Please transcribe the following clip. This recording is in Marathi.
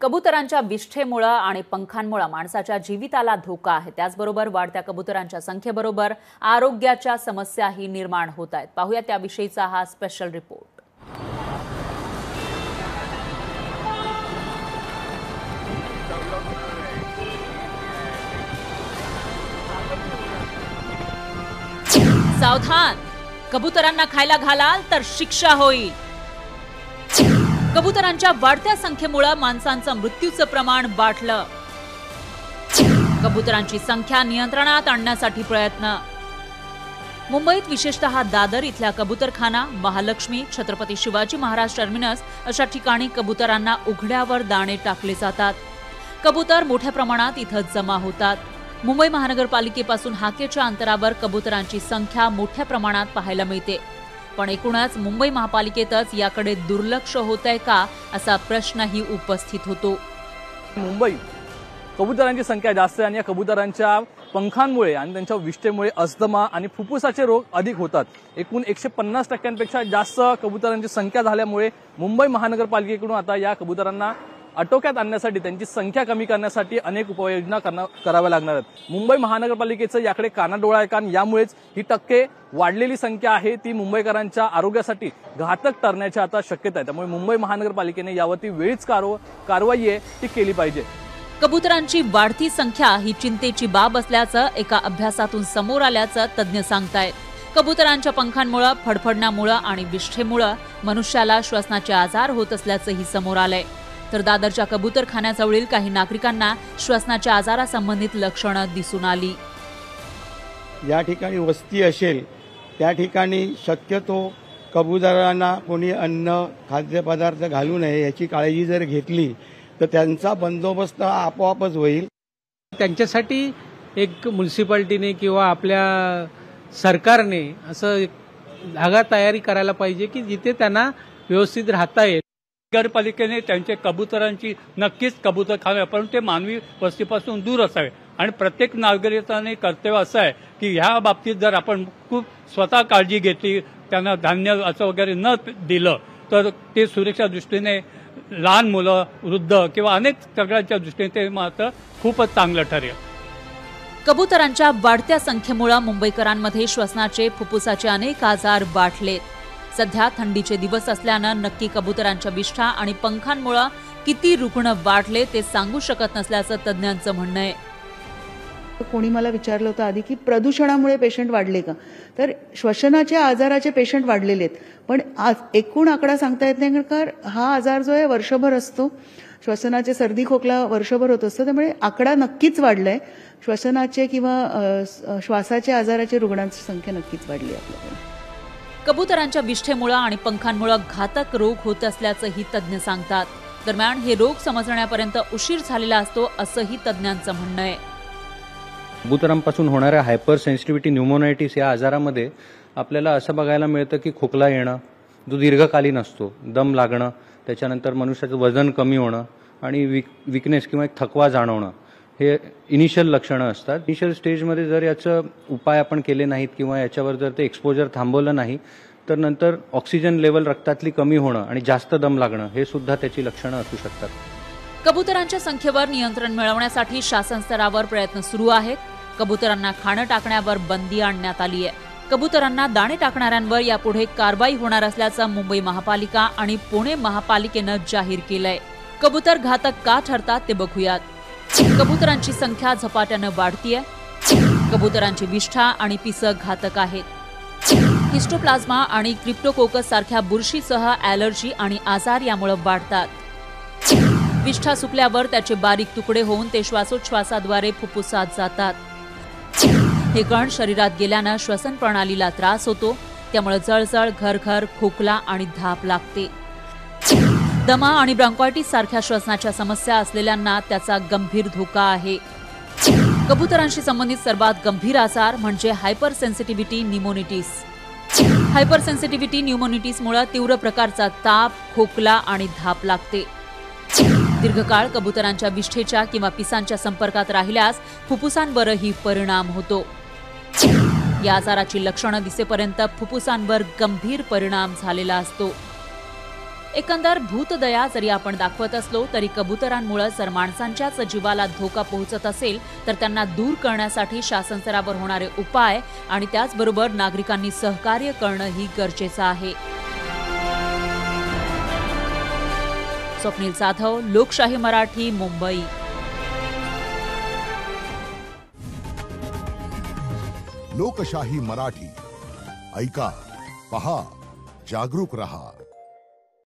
कबुतरांच्या विष्ठेमुळे आणि पंखांमुळे माणसाच्या जीविताला धोका आहे। त्याचबरोबर वाढत्या कबुतरांच्या संख्येबरोबर आरोग्याच्या समस्याही निर्माण होत आहेत। पाहूया त्याविषयीचा हा स्पेशल रिपोर्ट। सावधान, कबुतरांना खायला घालाल तर शिक्षा होईल। कबुतरांच्या वाढत्या संख्येमुळे माणसांचं मृत्यूचं प्रमाण वाढलं। कबुतरांची संख्या नियंत्रणात आणण्यासाठी प्रयत्न। मुंबईत विशेषतः दादर इथल्या कबुतरखाना, महालक्ष्मी, छत्रपती शिवाजी महाराज टर्मिनस अशा ठिकाणी कबुतरांना उघड्यावर दाणे टाकले जातात। कबूतर मोठ्या प्रमाणात इथं जमा होतात। मुंबई महानगरपालिकेपासून हाकेच्या अंतरावर कबुतरांची संख्या मोठ्या प्रमाणात पाहायला मिळते। पण एकूणच मुंबई महापालिकेतच याकडे दुर्लक्ष होतंय का असा प्रश्नही उपस्थित होतो। मुंबईत कबुतरांची संख्या जास्त आहे आणि या कबुतरांच्या पंखांमुळे आणि त्यांच्या विष्ठेमुळे अस्थमा आणि फुफ्फुसाचे रोग अधिक होतात। एकूण 150% जास्त कबुतरांची संख्या झाल्यामुळे मुंबई महानगरपालिकेकडून आता या कबुतरांना आटोक्यात आणण्यासाठी, त्यांची संख्या कमी करण्यासाठी अनेक उपाययोजना कराव्या लागणार आहेत। मुंबई महानगरपालिकेचं याकडे कानाडोळा आहे, कारण यामुळेच ही टक्के वाढलेली संख्या आहे ती मुंबईकरांच्या आरोग्यासाठी घातक ठरण्याची आता शक्यता आहे। त्यामुळे मुंबई महानगरपालिकेने यावरती वेळीच कारवाई आहे ती केली पाहिजे। कबुतरांची वाढती संख्या ही चिंतेची बाब असल्याचं एका अभ्यासातून समोर आल्याचं तज्ज्ञ सांगतायत। कबुतरांच्या पंखांमुळे, फडफडण्यामुळे आणि विष्ठेमुळे मनुष्याला श्वसनाचे आजार होत असल्याचंही समोर आलंय। तर दादरच्या कबुतरखान्याजवळील काही नागरिकांना श्वसनाच्या आजारासंबंधित लक्षणं दिसून आली। या ठिकाणी वस्ती असेल त्या ठिकाणी शक्यतो कबुतरांना कोणी अन्न खाद्यपदार्थ घालू नये याची काळजी जर घेतली तर त्यांचा बंदोबस्त आपोआपच होईल। त्यांच्यासाठी एक म्युनिसिपालिटीने किंवा आपल्या सरकारने असं धागा तयारी करायला पाहिजे की जिथे त्यांना व्यवस्थित राहता येईल। नगरपालिकेने त्यांचे कबुतरांची नक्कीच कबुतरखाने, परंतु ते मानवी वस्तीपासून दूर असावे आणि प्रत्येक नागरिकाने कर्तव्य असं आहे की ह्या बाबतीत जर आपण खूप स्वतः काळजी घेतली, त्यांना धान्य असं वगैरे न दिलं तर ते सुरक्षा दृष्टीने लहान मुलं, वृद्ध किंवा अनेक सगळ्यांच्या दृष्टीने ते मात्र खूपच चांगलं ठरेल। कबुतरांच्या वाढत्या संख्येमुळे मुंबईकरांमध्ये श्वसनाचे, फुफ्फुसाचे अनेक आजार वाढलेत। सध्या थंडीचे दिवस असल्यानं नक्की कबुतरांच्या विष्ठा आणि पंखांमुळे किती रुग्ण वाढले ते सांगू शकत नसल्याचं तज्ज्ञांचं म्हणणं आहे। कोणी मला विचारलं होतं आधी की प्रदूषणामुळे पेशंट वाढले का, तर श्वसनाच्या आजाराचे पेशंट वाढलेले आहेत, पण एकूण आकडा सांगता येत नाही, कारण हा आजार जो आहे वर्षभर असतो। श्वसनाचे सर्दी खोकला वर्षभर होत असतो, त्यामुळे आकडा नक्कीच वाढलाय। श्वसनाचे किंवा श्वासाच्या आजाराचे रुग्णांची संख्या नक्कीच वाढली आपल्याकडे। कबुतरांच्या विष्ठेमुळे आणि पंखांमुळे घातक रोग होत असल्याचंही तज्ज्ञ सांगतात। दरम्यान हे रोग समजण्यापर्यंत उशीर झालेला असतो असंही तज्ज्ञांचं म्हणणं आहे। कबुतरांपासून होणाऱ्या हायपर सेन्सिटिव्हिटी न्यूमोनायटिस या आजारामध्ये आपल्याला असं बघायला मिळतं की खोकला येणं जो दीर्घकालीन असतो, दम लागणं, त्याच्यानंतर मनुष्याचं वजन कमी होणं आणि विकनेस किंवा एक थकवा जाणवणं हे इनिशियल लक्षणं असतात। इनिशियल स्टेजमध्ये जर याचं उपाय आपण केले नाहीत किंवा याच्यावर जर ते एक्सपोजर थांबवलं नाही तर नंतर ऑक्सिजन लेवल रक्तातली कमी होणं आणि जास्त दम लागणं हे सुद्धा त्याची लक्षणं असू शकतात। कबुतरांच्या संख्येवर नियंत्रण मिळवण्यासाठी शासन स्तरावर प्रयत्न सुरू आहेत। कबुतरांना खाणं टाकण्यावर बंदी आणण्यात आली आहे। कबुतरांना दाणे टाकणाऱ्यांवर यापुढे कारवाई होणार असल्याचं मुंबई महापालिका आणि पुणे महापालिकेनं जाहीर केलंय। कबूतर घातक का ठरतात ते बघूयात। कबुतरांची संख्या झपाट्यानं वाढतीये। कबुतरांची विष्ठा आणि पिसं घातक आहेत। हिस्टोप्लाझ्मा आणि क्रिप्टोकोकस सारख्या बुरशीसह ॲलर्जी आणि आजार यामुळे वाढतात। विष्ठा सुकल्यावर त्याचे बारीक तुकडे होऊन ते श्वासोच्छवासाद्वारे फुफ्फुसात जातात। हे कण शरीरात गेल्यानं श्वसन प्रणालीला त्रास होतो, त्यामुळे जळजळ, घरघर, खोकला आणि धाप लागते। दमा आणि ब्रॉन्कायटिस सारख्या श्वसनाच्या समस्या असलेल्यांना त्याचा गंभीर धोका आहे। कबुतरांशी संबंधित सर्वात गंभीर आजार म्हणजे hyper sensitivity pneumonitis. Hyper sensitivity न्यूमोनिटिसमुळे तीव्र प्रकारचा ताप, खोकला आणि धाप लागते। दीर्घकाळ कबुतरांच्या विष्ठेच्या किंवा पिसांच्या संपर्कात राहिल्यास फुफ्फुसांवरही परिणाम होतो। या आजाराची लक्षणं दिसेपर्यंत फुफ्फुसांवर गंभीर परिणाम झालेला असतो। एकंदर भूतदया जरी आपण दाखवत असलो तरी कबुतरांमुळे जर माणसांच्याच जीवाला धोका पोहोचत असेल तर त्यांना दूर करण्यासाठी शासन स्तरावर होणारे उपाय आणि त्याचबरोबर नागरिकांनी सहकार्य करणंही गरजेचं आहे. स्वप्नील जाधव, लोकशाही मराठी, मुंबई. लोकशाही मराठी ऐका, पहा, जागरूक रहा.